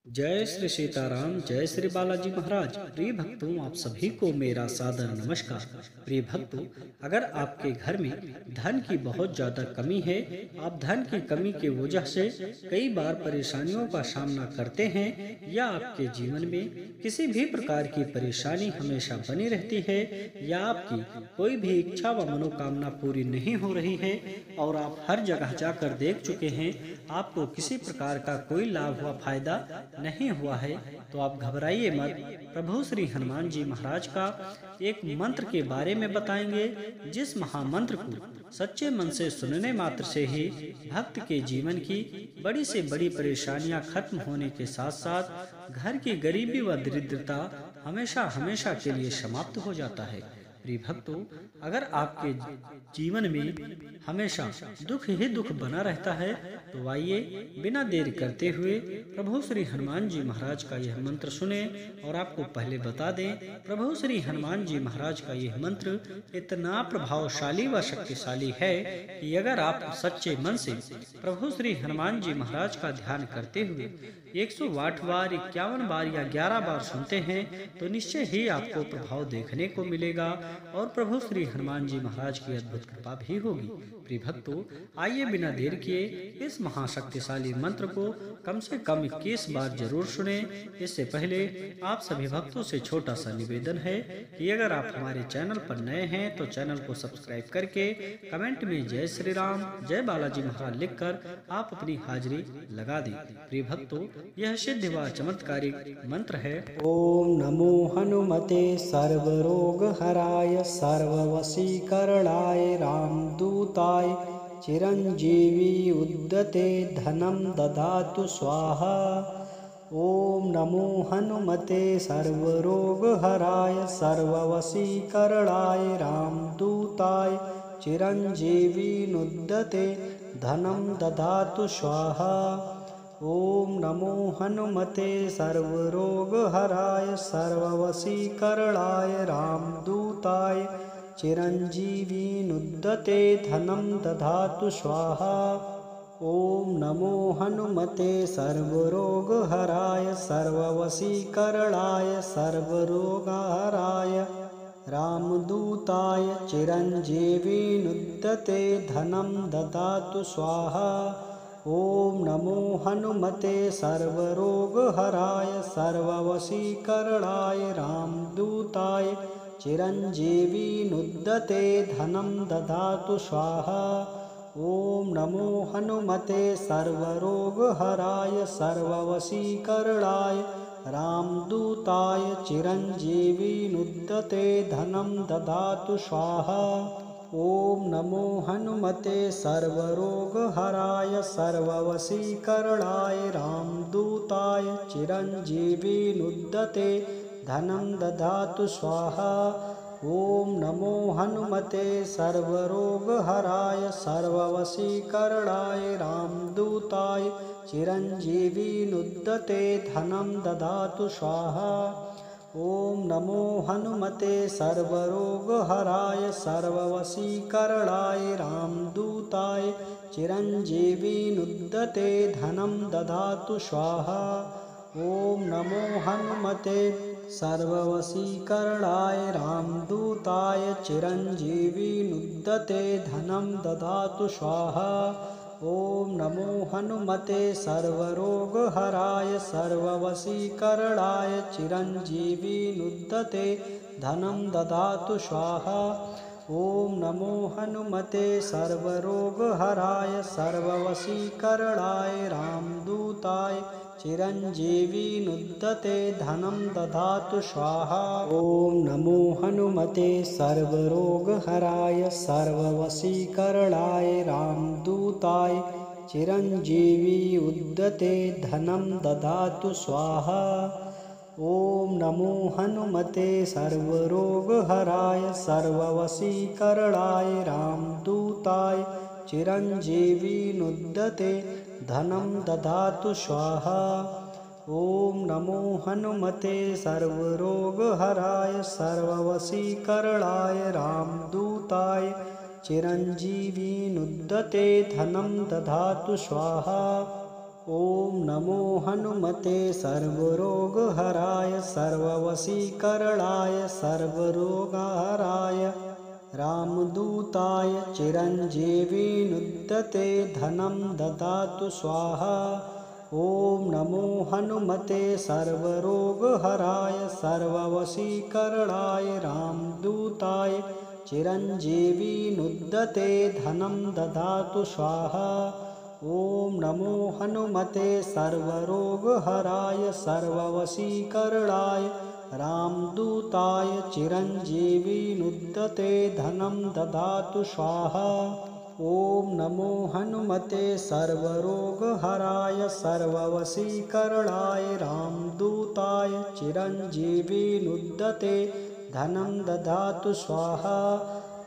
जय श्री सीताराम, जय श्री बालाजी महाराज। प्रिय भक्तों, आप सभी को मेरा सादर नमस्कार। प्रिय भक्तों, अगर आपके घर में धन की बहुत ज्यादा कमी है, आप धन की कमी की वजह से कई बार परेशानियों का सामना करते हैं, या आपके जीवन में किसी भी प्रकार की परेशानी हमेशा बनी रहती है, या आपकी कोई भी इच्छा व मनोकामना पूरी नहीं हो रही है और आप हर जगह जाकर देख चुके हैं, आपको किसी प्रकार का कोई लाभ व फायदा नहीं हुआ है, तो आप घबराइए मत। प्रभु श्री हनुमान जी महाराज का एक मंत्र के बारे में बताएंगे, जिस महामंत्र को सच्चे मन से सुनने मात्र से ही भक्त के जीवन की बड़ी से बड़ी परेशानियां खत्म होने के साथ साथ घर की गरीबी व दरिद्रता हमेशा हमेशा के लिए समाप्त हो जाता है। प्रिय भक्तों, अगर आपके जीवन में हमेशा दुख ही दुख बना रहता है, तो आइए बिना देर करते हुए प्रभु श्री हनुमान जी महाराज का यह मंत्र सुने। और आपको पहले बता दें, प्रभु श्री हनुमान जी महाराज का यह मंत्र इतना प्रभावशाली व शक्तिशाली है कि अगर आप सच्चे मन से प्रभु श्री हनुमान जी महाराज का ध्यान करते हुए 108 बार, 51 बार या 11 बार सुनते हैं, तो निश्चय ही आपको प्रभाव देखने को मिलेगा और प्रभु श्री हनुमान जी महाराज की अद्भुत कृपा भी होगी। प्रिय भक्तों, आइए बिना देर किए इस महाशक्तिशाली मंत्र को कम से कम 21 बार जरूर सुने। इससे पहले आप सभी भक्तों से छोटा सा निवेदन है कि अगर आप हमारे चैनल पर नए हैं तो चैनल को सब्सक्राइब करके कमेंट में जय श्री राम, जय बालाजी महाराज लिखकर आप अपनी हाजिरी लगा दें। प्रिय भक्तों, यह सिद्ध व चमत्कारिक मंत्र है। ओम नमो हनुमते सर्वरोग हराय सर्ववशीकरणाय रामदूताय चिरंजीवी उद्यते धनं ददातु स्वाहा। ओम नमो हनुमते सर्वरोग हराय सर्ववशीकरणाय रामदूताय चिरंजीवी उद्यते धनं ददातु स्वाहा। ओम नमो हनुमते सर्वरोग हराय सर्ववशीकरणाय रामदूताय चिरंजीवी नुद्यते धनं दधातु स्वाहा। ओम नमो हनुमते सर्वरोग हराय सर्ववशीकरणाय सर्वरोगहराय रामदूताय चिरंजीवी नुद्यते धनं ददातु स्वाहा। ओम नमो हनुमते सर्वरोग हराय सर्ववशीकरणाय रामदूताय चिरंजीवी नुद्यते धनं ददातु स्वाहा। ओम नमो हनुमते सर्वरोग हराय सर्ववशीकरणाय रामदूताय चिरंजीवी नुद्यते धनं ददातु स्वाहा। ओम नमो हनुमते सर्वरोग हराय सर्ववशीकरणाय रामदूताय चिरंजीवी नुद्यते धनं ददातु स्वाहा। ओम नमो हनुमते सर्वरोग हराय सर्ववशीकरणाय रामदूताय चिरंजीवी नुद्यते धनं ददातु स्वाहा। ओम नमो हनुमते सर्वरोग हराय सर्ववशीकरणाय रामदूताय चिरंजीवी नुद्यते धनं ददातु स्वाहा। ओम नमो हनुमते सर्ववशीकरणाय रामदूताय चिरंजीवी नुद्यते धनं ददातु स्वाहा। ओम नमो हनुमते सर्वरोग हराय सर्ववशीकरणाय चिरंजीवी नुद्यते धनं ददातु स्वाहा। ओम नमो हनुमते सर्वरोग हराय सर्ववशीकरणाय रामदूताय चिरंजीवी नुद्यते धनं ददातु स्वाहा। ओम नमो हनुमते सर्वरोग हराय सर्ववशीकरणाय रामदूताय चिरंजीवी उद्यते धनं ददातु स्वाहा। ओम नमो हनुमते सर्वरोग हराय सर्ववशीकरणाय रामदूताय चिरंजीवी नुद्यते धनं ददातु स्वाहा। ओम नमो हनुमते सर्वरोग हराय सर्ववशीकरणाय रामदूताय चिरंजीवी नुद्यते धनं ददातु स्वाहा। ॐ नमो हनुमते सर्वरोगहराय सर्ववशीकरणाय सर्वरोगहराय रामदूताय चिरञ्जीविनुद्यते धनं ददातु स्वाहा। ॐ नमो हनुमते सर्वरोगहराय सर्ववशीकरणाय रामदूताय चिरञ्जीविनुद्यते धनं ददातु स्वाहा। ॐ नमो हनुमते सर्वरोगहराय सर्ववशीकरणाय रामदूताय चिरञ्जीविनुद्यते धनं ददातु स्वाहा। ॐ नमो हनुमते सर्वरोगहराय सर्ववशीकरणाय रामदूताय चिरञ्जीविनुद्यते धनं ददातु स्वाहा।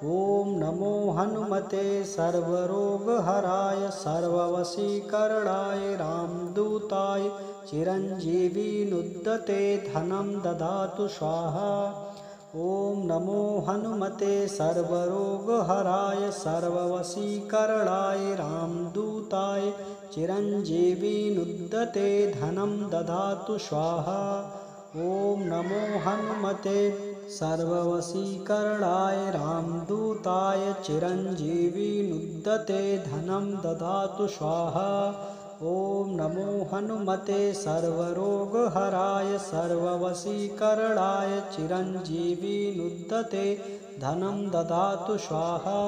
ॐ नमो हनुमते सर्वरोगहराय सर्ववशीकरणाय रामदूताय चिरञ्जीविनुद्यते धनं ददातु स्वाहा। ॐ नमो हनुमते सर्वरोगहराय सर्ववशीकरणाय रामदूताय चिरञ्जीविनुद्यते धनं ददातु स्वाहा। ॐ नमो हनुमते सर्ववशीकरणाय रामदूताय चिरञ्जीविनुद्यते धनं ददातु स्वाहा। ॐ नमो हनुमते सर्वरोगहराय सर्ववशीकरणाय चिरञ्जीविनुद्यते धनं ददातु स्वाहा।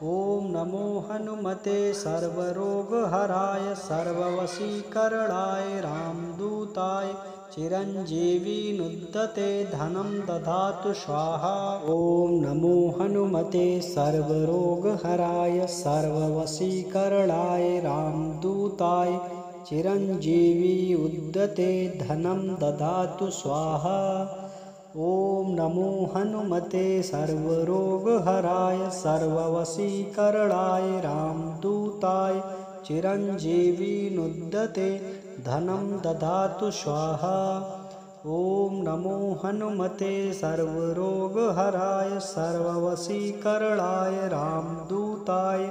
ॐ नमो हनुमते सर्वरोगहराय सर्ववशीकरणाय रामदूताय चिरञ्जीविनुद्यते धनं ददातु स्वाहा। ॐ नमो हनुमते सर्वरोगहराय सर्ववशीकरणाय रामदूताय चिरञ्जीविनुद्यते धनं ददातु स्वाहा। ॐ नमो हनुमते सर्वरोगहराय सर्ववशीकरणाय रामदूताय चिरञ्जीविनुद्यते धनं ददातु स्वाहा। ॐ नमो हनुमते सर्वरोगहराय सर्ववशीकरणाय रामदूताय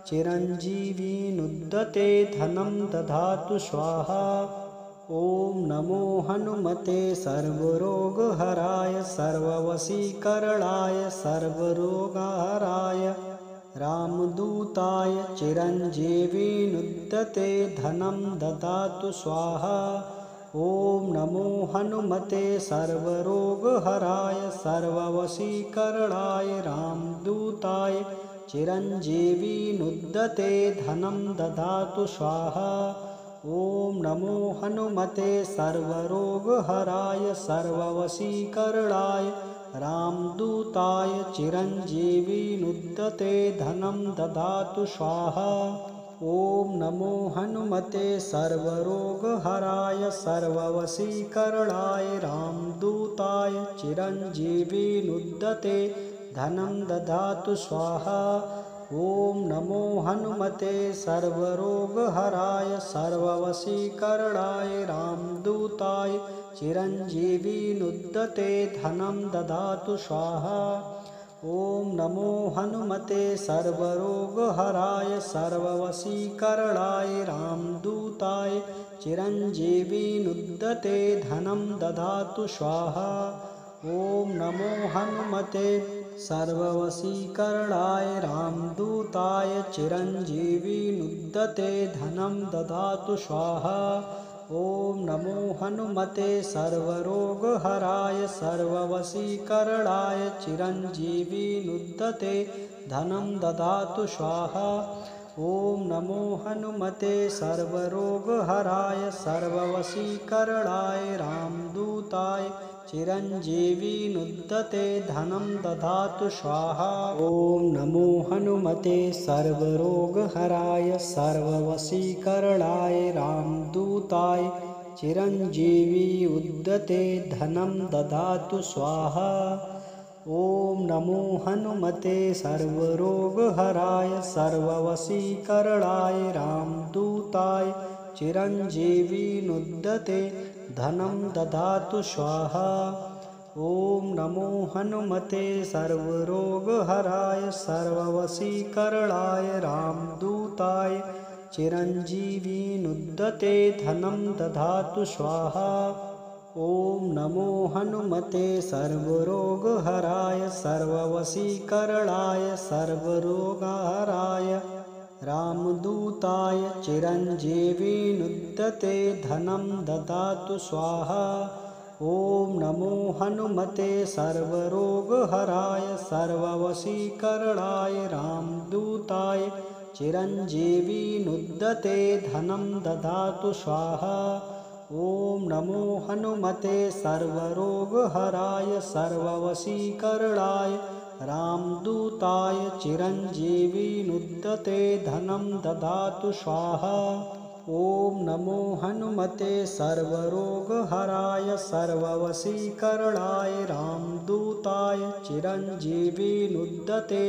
चिरञ्जीविनुद्यते धनं ददातु स्वाहा। ॐ नमो हनुमते सर्वरोगहराय सर्ववशीकरणाय सर्वरोगहराय रामदूताय चिरञ्जीविनुद्यते धनं ददातु स्वाहा। ॐ नमो हनुमते सर्वरोगहराय सर्ववशीकरणाय रामदूताय चिरञ्जीविनुद्यते धनं ददातु स्वाहा। ॐ नमो हनुमते सर्वरोगहराय सर्ववशीकरणाय रामदूताय चिरञ्जीविनुद्यते धनं ददातु स्वाहा। ॐ नमो हनुमते सर्वरोगहराय सर्ववशीकरणाय रामदूताय चिरञ्जीविनुद्यते धनं ददातु स्वाहा। ॐ नमो हनुमते सर्वरोगहराय सर्ववशीकरणाय रामदूताय चिरञ्जीविनुद्यते धनं ददातु स्वाहा। ॐ नमो हनुमते सर्वरोगहराय सर्ववशीकरणाय रामदूताय चिरञ्जीविनुद्यते धनं ददातु स्वाहा। ॐ नमो हनुमते सर्ववशीकरणाय रामदूताय चिरञ्जीविनुद्यते धनं ददातु स्वाहा। ॐ नमो हनुमते सर्वरोगहराय सर्ववशीकरणाय चिरञ्जीविनुद्यते धनं ददातु स्वाहा। ॐ नमो हनुमते सर्वरोगहराय सर्ववशीकरणाय रामदूताय चिरञ्जीविनुद्यते धनं ददातु स्वाहा। ॐ नमो हनुमते सर्वरोगहराय सर्ववशीकरणाय रामदूताय चिरञ्जीविनुद्यते धनं ददातु स्वाहा। ॐ नमो हनुमते सर्वरोगहराय सर्ववशीकरणाय रामदूताय चिरञ्जीविनुद्यते धनं ददातु स्वाहा। ॐ नमो हनुमते सर्वरोगहराय सर्ववशीकरणाय रामदूताय चिरञ्जीविनुद्दते धनं ददातु स्वाहा। ॐ नमो हनुमते सर्वरोगहराय सर्ववशीकरणाय सर्वरोगहराय रामदूताय चिरञ्जीविनुद्दते धनं ददातु स्वाहा। ॐ नमो हनुमते सर्वरोगहराय सर्ववशीकरणाय रामदूताय चिरञ्जीविनुद्दते धनं ददातु स्वाहा। ॐ नमो हनुमते सर्वरोगहराय सर्ववशीकरणाय रामदूताय चिरञ्जीविनुद्दते धनं ददातु स्वाहा। ॐ नमो हनुमते सर्वरोगहराय सर्ववशीकरणाय रामदूताय चिरञ्जीविनुद्दते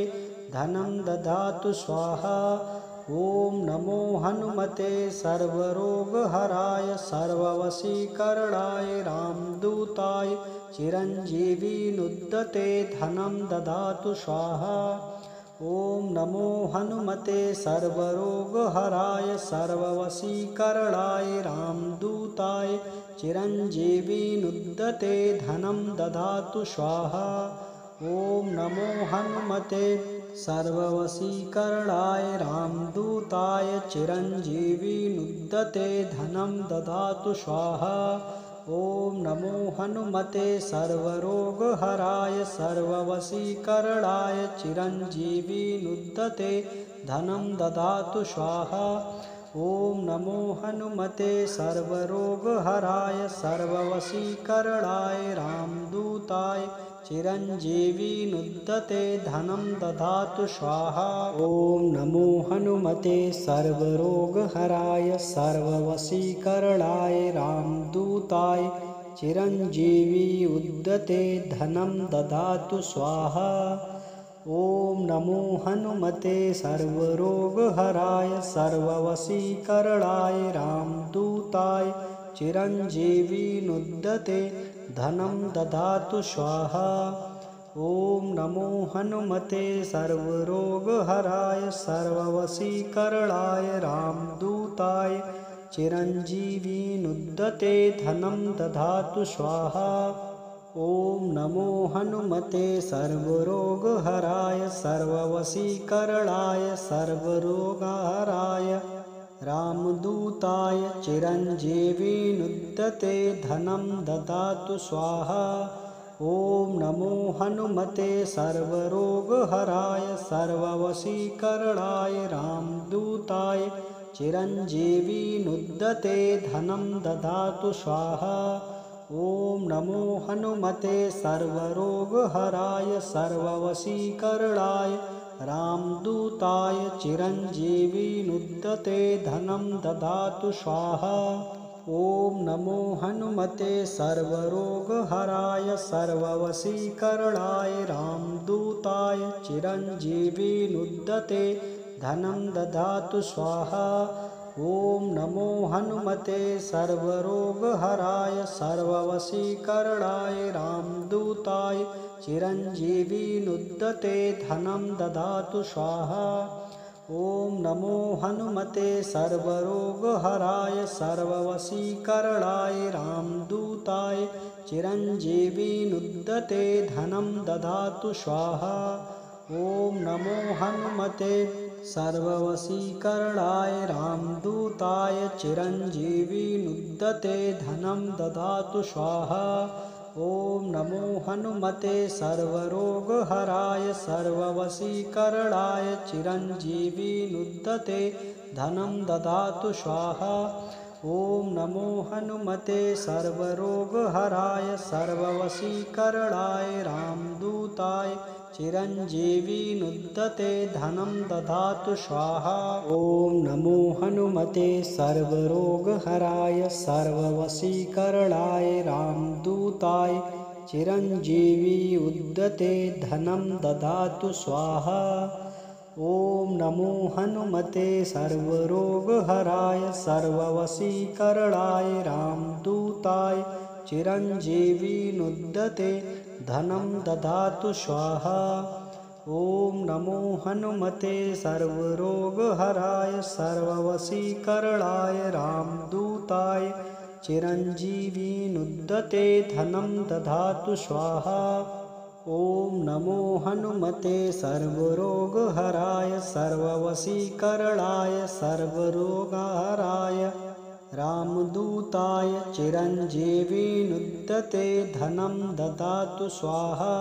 धनं ददातु स्वाहा। ॐ नमो हनुमते सर्वरोगहराय सर्ववशीकरणाय रामदूताय चिरञ्जीविनुद्दते धनं ददातु स्वाहा। ॐ नमो हनुमते सर्वरोगहराय सर्ववशीकरणाय रामदूताय चिरञ्जीविनुद्दते धनं ददातु स्वाहा। ॐ नमो हनुमते सर्ववशीकरणाय रामदूताय चिरञ्जीविनुद्दते धनं ददातु स्वाहा। ॐ नमो हनुमते सर्वरोगहराय सर्ववशीकरणाय चिरञ्जीविनुद्दते धनं ददातु स्वाहा। ॐ नमो हनुमते सर्वरोगहराय सर्ववशीकरणाय रामदूताय चिरञ्जीविनुद्दते धनं ददातु स्वाहा। ॐ नमो हनुमते सर्वरोगहराय सर्ववशीकरणाय रामदूताय चिरञ्जीविनुद्दते धनं ददातु स्वाहा। ॐ नमो हनुमते सर्वरोगहराय सर्ववशीकरणाय रामदूताय चिरञ्जीविनुद्दते धनं ददातु स्वाहा। ॐ नमो हनुमते सर्वरोगहराय सर्ववशीकरणाय रामदूताय चिरञ्जीविनुद्दते धनं ददातु स्वाहा। ॐ नमो हनुमते सर्वरोगहराय सर्ववशीकरणाय सर्वरोगहराय रामदूताय चिरञ्जीविनुद्दते धनं ददातु स्वाहा। ॐ नमो हनुमते सर्वरोगहराय सर्ववशीकरणाय रामदूताय चिरञ्जीविनुद्दते धनं ददातु स्वाहा। ॐ नमो हनुमते सर्वरोगहराय सर्ववशीकरणाय रामदूताय चिरञ्जीविनुद्दते धनं ददातु स्वाहा। ॐ नमो हनुमते सर्वरोगहराय सर्ववशीकरणाय रामदूताय चिरञ्जीविनुद्दते धनं ददातु स्वाहा। ॐ नमो हनुमते सर्वरोगहराय सर्ववशीकरणाय रामदूताय चिरञ्जीविनुद्दते धनं ददातु स्वाहा। ॐ नमो हनुमते सर्वरोगहराय सर्ववशीकरणाय रामदूताय चिरञ्जीविनुद्दते धनं ददातु स्वाहा। ॐ नमो हनुमते सर्ववशीकरणाय रामदूताय चिरञ्जीविनुद्दते धनं ददातु स्वाहा। ॐ नमो हनुमते सर्वरोगहराय सर्ववशीकरणाय चिरञ्जीविनुद्दते धनं ददातु स्वाहा। ॐ नमो हनुमते सर्वरोगहराय सर्ववशीकरणाय रामदूताय चिरञ्जीविनुद्दते धनं ददातु स्वाहा। ॐ नमो हनुमते सर्वरोगहराय सर्ववशीकरणाय रामदूताय चिरञ्जीविनुद्दते धनं ददातु स्वाहा। ॐ नमो हनुमते सर्वरोगहराय सर्ववशीकरणाय रामदूताय चिरञ्जीविनुद्दते धनं ददातु स्वाहा। ॐ नमो हनुमते सर्वरोगहराय सर्ववशीकरणाय रामदूताय चिरञ्जीविनुद्दते धनं ददातु स्वाहा। ॐ नमो हनुमते सर्वरोगहराय सर्ववशीकरणाय सर्वरोगहराय रामदूताय चिरञ्जीविनुद्दते धनं ददातु स्वाहा।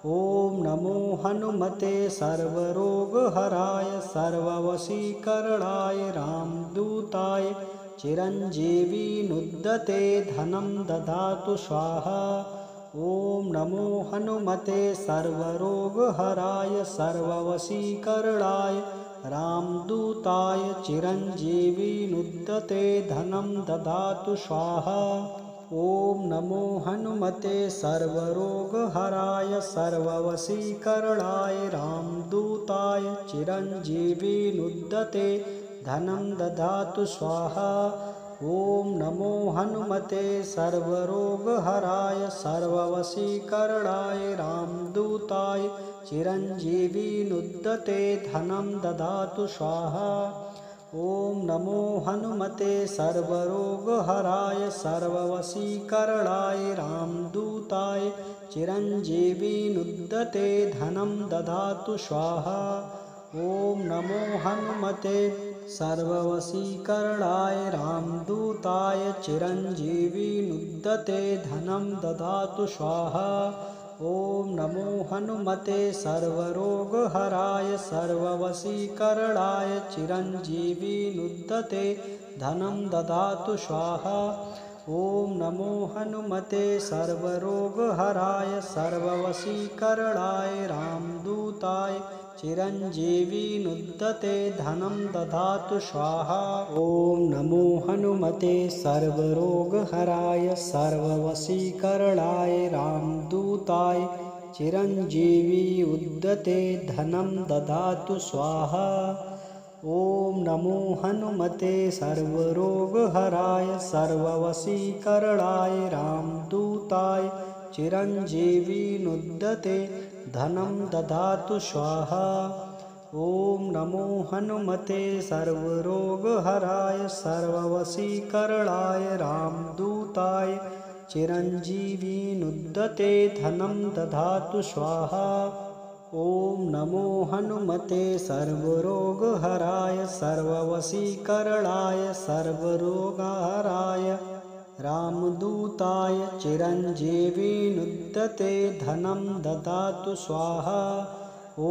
ॐ नमो हनुमते सर्वरोगहराय सर्ववशीकरणाय रामदूताय चिरञ्जीविनुद्दते धनं ददातु स्वाहा। ॐ नमो हनुमते सर्वरोगहराय सर्ववशीकरणाय रामदूताय चिरञ्जीविनुद्दते धनं ददातु स्वाहा। ॐ नमो हनुमते सर्वरोगहराय सर्ववशीकरणाय रामदूताय चिरञ्जीविनुद्दते धनं ददातु स्वाहा। ॐ नमो हनुमते सर्वरोगहराय सर्ववशीकरणाय रामदूताय चिरञ्जीविनुद्दते धनं ददातु स्वाहा। ॐ नमो हनुमते सर्वरोगहराय सर्ववशीकरणाय रामदूताय चिरञ्जीविनुद्दते धनं ददातु स्वाहा। ॐ नमो हनुमते सर्ववशीकरणाय रामदूताय चिरञ्जीविनुद्दते धनं ददातु स्वाहा। ॐ नमो हनुमते सर्वरोगहराय सर्ववशीकरणाय चिरञ्जीविनुद्दते धनं ददातु स्वाहा। ॐ नमो हनुमते सर्वरोगहराय सर्ववशीकरणाय रामदूताय चिरञ्जीविनुद्दते धनं ददातु स्वाहा। ॐ नमो हनुमते सर्वरोगहराय सर्ववशीकरणाय रामदूताय चिरञ्जीविनुद्दते धनं ददातु स्वाहा। ॐ नमो हनुमते सर्वरोगहराय सर्ववशीकरणाय रामदूताय चिरञ्जीविनुद्दते धनं ददातु स्वाहा। ॐ नमो हनुमते सर्वरोगहराय सर्ववशीकरणाय रामदूताय चिरञ्जीविनुद्दते धनं ददातु स्वाहा। ॐ नमो हनुमते सर्वरोगहराय सर्ववशीकरणाय सर्वरोगहराय रामदूताय चिरञ्जीविनुद्दते धनं ददातु स्वाहा। ॐ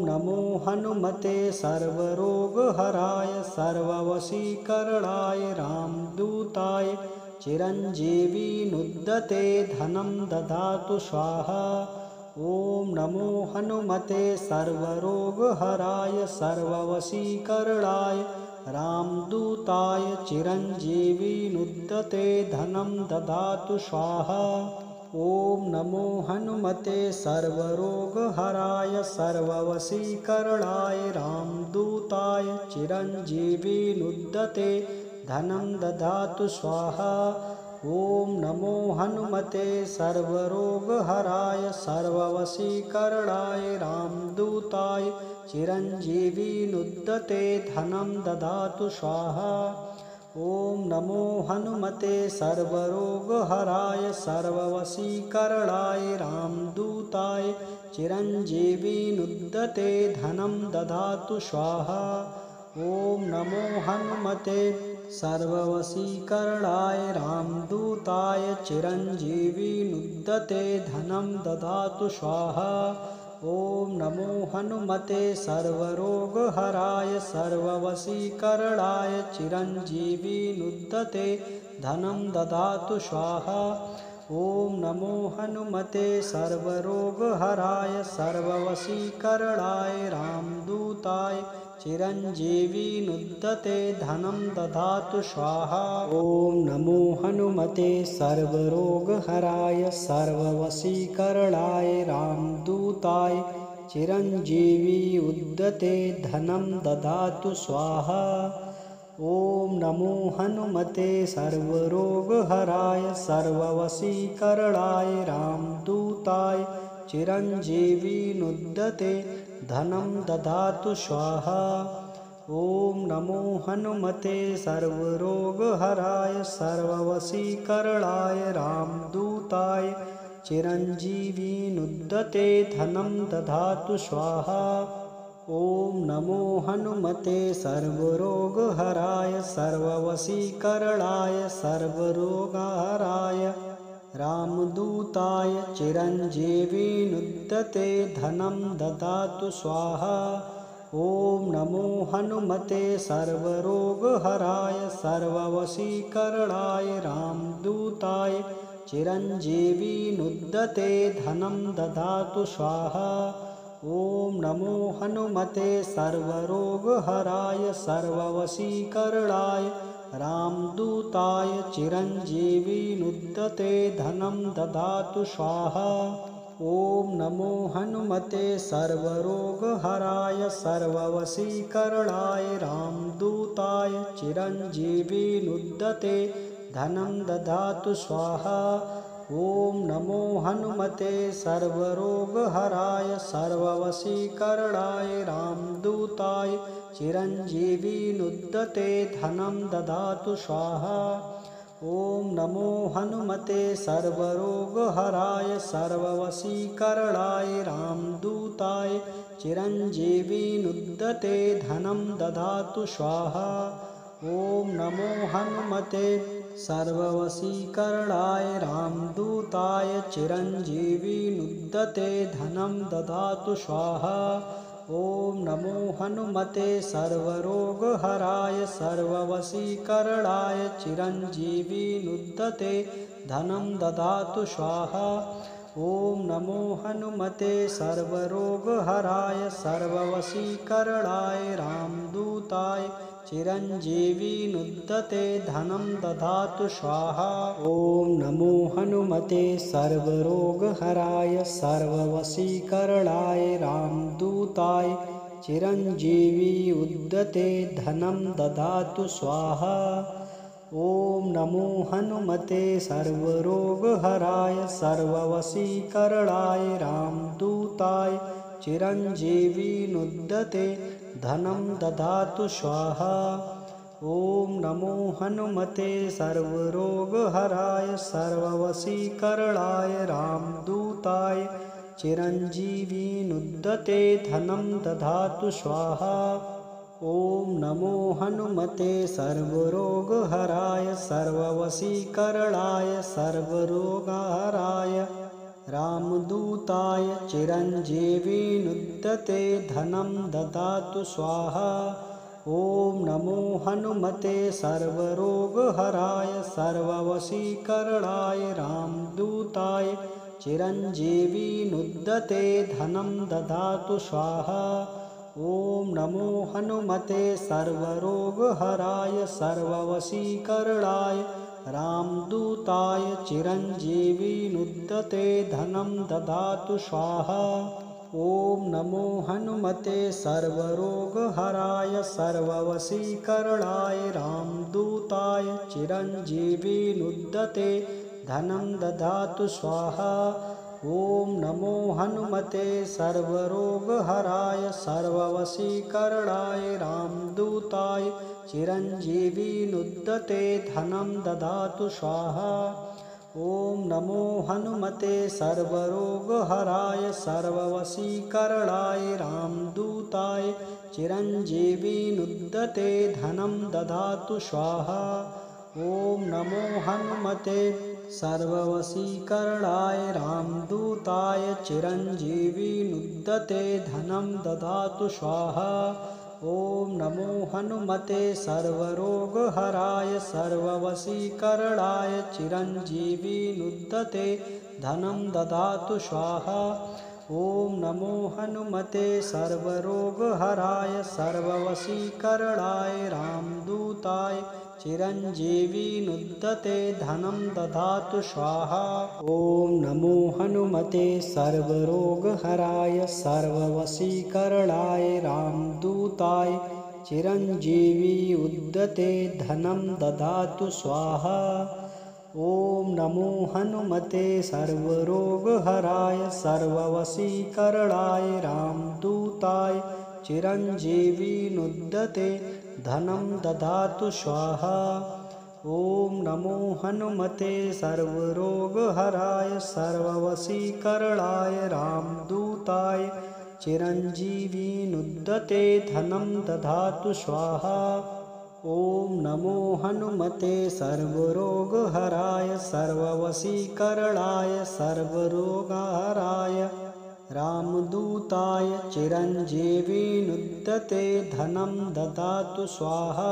नमो हनुमते सर्वरोगहराय सर्ववशीकरणाय रामदूताय चिरञ्जीविनुद्दते धनं ददातु स्वाहा। ॐ नमो हनुमते सर्वरोगहराय सर्ववशीकरणाय रामदूताय चिरञ्जीविनुद्दते धनं ददातु स्वाहा। ॐ नमो हनुमते सर्वरोगहराय सर्ववशीकरणाय रामदूताय चिरञ्जीविनुद्दते धनं ददातु स्वाहा। ॐ नमो हनुमते सर्वरोगहराय सर्ववशीकरणाय रामदूताय चिरञ्जीविनुद्दते धनं ददातु स्वाहा। ॐ नमो हनुमते सर्वरोगहराय सर्ववशीकरणाय रामदूताय चिरञ्जीविनुद्दते धनं ददातु स्वाहा। ॐ नमो हनुमते सर्ववशीकरणाय रामदूताय चिरञ्जीविनुद्दते धनं ददातु स्वाहा। ॐ नमो हनुमते सर्वरोगहराय सर्ववशीकरणाय चिरञ्जीविनुद्दते धनं ददातु स्वाहा। ॐ नमो हनुमते सर्वरोगहराय सर्ववशीकरणाय रामदूताय चिरञ्जीविनुद्दते धनं ददातु स्वाहा। ॐ नमो हनुमते सर्वरोगहराय सर्ववशीकरणाय रामदूताय चिरञ्जीविनुद्दते धनं ददातु स्वाहा। ॐ नमो हनुमते सर्वरोगहराय सर्ववशीकरणाय रामदूताय चिरञ्जीवी नुद्यते धनं ददातु स्वाहा। ॐ नमो हनुमते सर्वरोगहराय सर्ववशीकरणाय रामदूताय चिरञ्जीवी नुद्यते धनं ददातु स्वाहा। ॐ नमो हनुमते सर्वरोगहराय सर्ववशीकरणाय सर्वरोगहराय रामदूताय चिरञ्जीवी नुद्यते धनं ददातु स्वाहा। ॐ नमो हनुमते सर्वरोगहराय सर्ववशीकरणाय रामदूताय चिरञ्जीवी नुद्यते धनं ददातु स्वाहा। ॐ नमो हनुमते सर्वरोगहराय सर्ववशीकरणाय रामदूताय चिरञ्जीवी नुद्यते धनं ददातु स्वाहा। ॐ नमो हनुमते सर्वरोगहराय सर्ववशीकरणाय रामदूताय चिरञ्जीवी नुद्यते धनं ददातु स्वाहा। ॐ नमो हनुमते सर्वरोगहराय सर्ववशीकरणाय रामदूताय चिरञ्जीवी नुद्यते धनं ददातु स्वाहा। ॐ नमो हनुमते सर्वरोगहराय सर्ववशीकरणाय रामदूताय चिरञ्जीवी नुद्यते धनं ददातु स्वाहा। ॐ नमो हनुमते सर्ववशीकरणाय रामदूताय चिरञ्जीवी नुद्यते धनं ददातु स्वाहा। ॐ नमो हनुमते सर्वरोगहराय सर्ववशीकरणाय चिरञ्जीवी नुद्यते धनं ददातु स्वाहा। ॐ नमो हनुमते सर्वरोगहराय सर्ववशीकरणाय रामदूताय चिरञ्जीवी नुद्यते धनं ददातु स्वाहा। ॐ नमो हनुमते सर्वरोगहराय सर्ववशीकरणाय रामदूताय चिरञ्जीवी नुद्यते धनं ददातु स्वाहा। ॐ नमो हनुमते सर्वरोगहराय सर्ववशीकरणाय रामदूताय चिरञ्जीवी नुद्यते धनं ददातु स्वाहा। ॐ नमो हनुमते सर्वरोगहराय सर्ववशीकरणाय रामदूताय चिरञ्जीवी नुद्यते धनं ददातु स्वाहा। ॐ नमो हनुमते सर्वरोगहराय सर्ववशीकरणाय सर्वरोगहराय रामदूताय चिरञ्जीवी नुद्यते धनं ददातु स्वाहा। ॐ नमो हनुमते सर्वरोगहराय सर्ववशीकरणाय रामदूताय चिरञ्जीवी नुद्यते धनं ददातु स्वाहा। ॐ नमो हनुमते सर्वरोगहराय सर्ववशीकरणाय रामदूताय चिरञ्जीवी नुद्यते धनं ददातु स्वाहा। ॐ नमो हनुमते सर्वरोगहराय सर्ववशीकरणाय रामदूताय चिरञ्जीवी नुद्यते धनं ददातु स्वाहा। ॐ नमो हनुमते सर्वरोगहराय सर्ववशीकरणाय रामदूताय चिरञ्जीवी नुद्यते धनं ददातु स्वाहा। ॐ नमो हनुमते सर्वरोगहराय सर्ववशीकरणाय रामदूताय चिरञ्जीवी नुद्यते धनं ददातु स्वाहा। ॐ नमो हनुमते सर्ववशीकरणाय रामदूताय चिरञ्जीवी नुद्यते धनं ददातु स्वाहा। ॐ नमो हनुमते सर्वरोगहराय सर्ववशीकरणाय चिरञ्जीवी नुद्यते धनं ददातु स्वाहा। ॐ नमो हनुमते सर्वरोगहराय सर्ववशीकरणाय रामदूताय चिरञ्जीवी नुद्यते धनं ददातु स्वाहा। ॐ नमो हनुमते सर्वरोगहराय सर्ववशीकरणाय रामदूताय चिरञ्जीवी नुद्यते धनं ददातु स्वाहा। ॐ नमो हनुमते सर्वरोगहराय सर्ववशीकरणाय रामदूताय चिरञ्जीविनुद्दते धनं ददातु स्वाहा। ॐ नमो हनुमते सर्वरोगहराय सर्ववशीकरणाय रामदूताय चिरञ्जीविनुद्दते धनं ददातु स्वाहा। ॐ नमो हनुमते सर्वरोगहराय सर्ववशीकरणाय सर्वरोगहराय रामदूताय चिरञ्जीविनुद्दते धनं ददातु स्वाहा।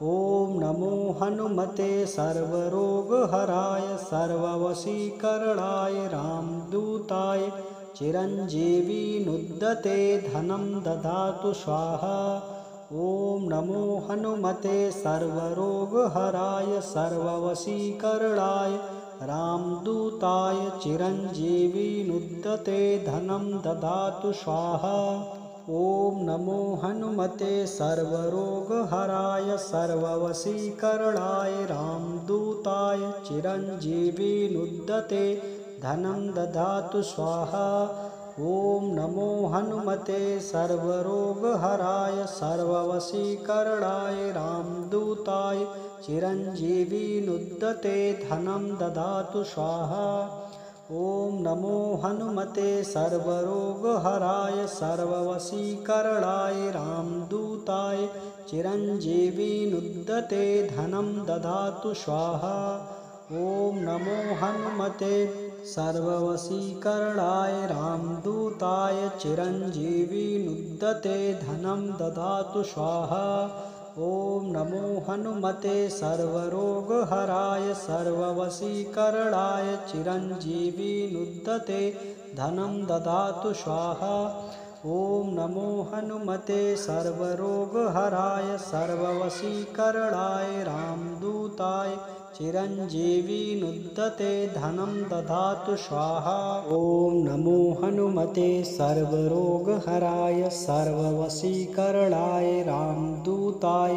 ॐ नमो हनुमते सर्वरोगहराय सर्ववशीकरणाय रामदूताय चिरञ्जीविनुद्दते धनं ददातु स्वाहा। ॐ नमो हनुमते सर्वरोगहराय सर्ववशीकरणाय रामदूताय चिरञ्जीविनुद्दते धनं ददातु स्वाहा। ॐ नमो हनुमते सर्वरोगहराय सर्ववशीकरणाय रामदूताय चिरञ्जीविनुद्दते धनं ददातु स्वाहा। ॐ नमो हनुमते सर्वरोगहराय सर्ववशीकरणाय रामदूताय चिरञ्जीविनुद्दते धनं ददातु स्वाहा। ॐ नमो हनुमते सर्वरोगहराय सर्ववशीकरणाय रामदूताय चिरञ्जीविनुद्दते धनं ददातु स्वाहा। ॐ नमो हनुमते सर्ववशीकरणाय रामदूताय चिरञ्जीविनुद्दते धनं ददातु स्वाहा। ॐ नमो हनुमते सर्वरोगहराय सर्ववशीकरणाय चिरञ्जीविनुद्दते धनं ददातु स्वाहा। ॐ नमो हनुमते सर्वरोगहराय सर्ववशीकरणाय रामदूताय चिरञ्जीविनुद्दते धनं ददातु स्वाहा। ॐ नमो हनुमते सर्वरोगहराय सर्ववशीकरणाय रामदूताय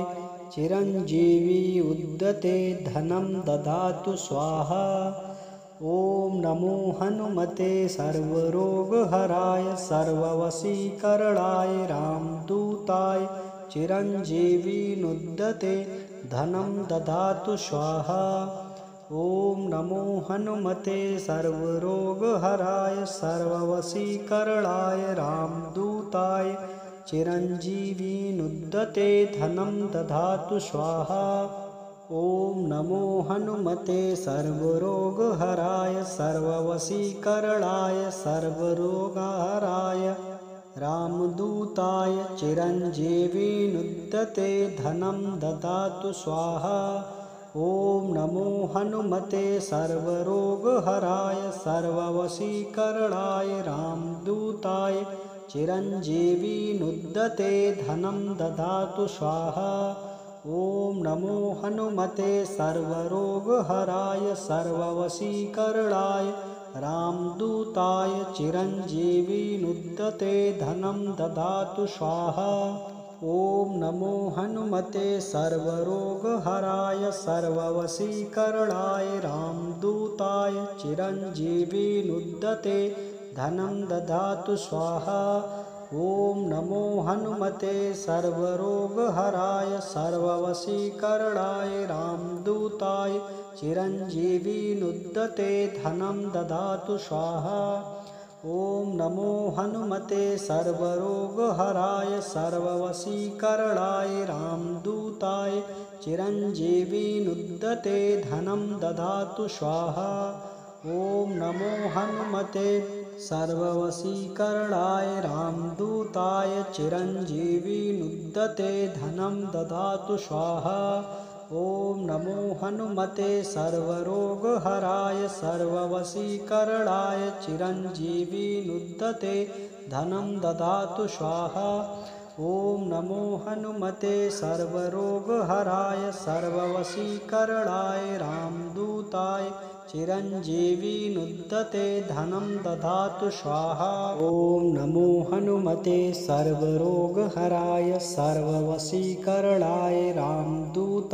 चिरञ्जीविनुद्दते धनं ददातु स्वाहा। ॐ नमो हनुमते सर्वरोगहराय सर्ववशीकरणाय रामदूताय चिरञ्जीविनुद्दते धनं ददातु स्वाहा। ॐ नमो हनुमते सर्वरोगहराय सर्ववशीकरणाय रामदूताय चिरञ्जीविनुद्दते धनं ददातु स्वाहा। ॐ नमो हनुमते सर्वरोगहराय सर्ववशीकरणाय सर्वरोगहराय रामदूताय चिरञ्जीविनुद्दते धनं ददातु स्वाहा। ॐ नमो हनुमते सर्वरोगहराय सर्ववशीकरणाय रामदूताय चिरञ्जीविनुद्दते धनं ददातु स्वाहा। ॐ नमो हनुमते सर्वरोगहराय सर्ववशीकरणाय रामदूताय चिरञ्जीविनुद्दते धनं ददातु स्वाहा। ॐ नमो हनुमते सर्वरोगहराय सर्ववशीकरणाय रामदूताय चिरञ्जीविनुद्दते धनं ददातु स्वाहा। ॐ नमो हनुमते सर्वरोगहराय सर्ववशीकरणाय रामदूताय चिरञ्जीविनुद्दते धनं ददातु स्वाहा। ॐ नमो हनुमते सर्वरोगहराय सर्ववशीकरणाय रामदूताय चिरञ्जीविनुद्दते धनं ददातु स्वाहा। ॐ नमो हनुमते सर्ववशीकरणाय रामदूताय चिरञ्जीविनुद्दते धनं ददातु स्वाहा। ॐ नमो हनुमते सर्वरोगहराय सर्ववशीकरणाय चिरञ्जीविनुद्दते धनं ददातु स्वाहा। ॐ नमो हनुमते सर्वरोगहराय सर्ववशीकरणाय रामदूताय चिरञ्जीविनुद्दते धनं ददातु स्वाहा। ॐ नमो हनुमते सर्वरोगहराय सर्ववशीकरणाय रामदूताय